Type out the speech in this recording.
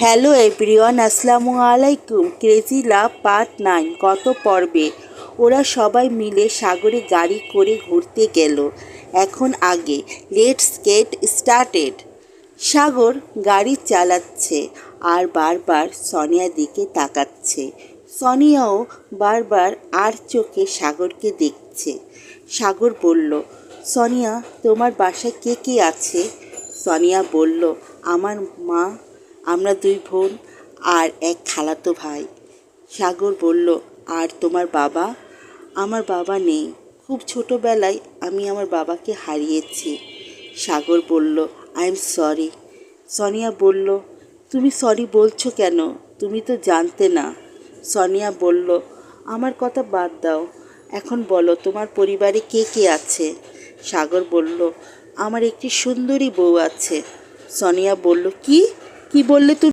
Hello everyone, আসসালামু আলাইকুম। Crazy লাভ part 9 গত পর্বে ওরা সবাই মিলে সাগরে গাড়ি করে ঘুরতে গেল। এখন আগে লেটস গেট স্টার্টেড। সাগর গাড়ি চালাচ্ছে আর বারবার সোনিয়ার দিকে তাকাচ্ছে। সোনিয়াও বারবার আর চোখে সাগরকে দেখছে। সাগর বলল, সোনিয়া, তোমার বাসায় কে কে আছে? সোনিয়া বলল, আমার মা, আমরা 2 বোন আর এক খালাতো ভাই। সাগর বলল, আর তোমার বাবা? আমার বাবা নেই, খুব ছোটোবেলায় আমি আমার বাবাকে হারিয়েছি। সাগর বলল, আই এম সরি। সোনিয়া বলল, তুমি সরি বলছো কেন? তুমি তো জানতে না। সোনিয়া বলল, আমার কথা বাদ দাও, এখন বলো তোমার পরিবারে কে কে আছে? সাগর বলল, আমার একটি সুন্দরী বউ আছে। সোনিয়া বলল, কি বললে তুমি?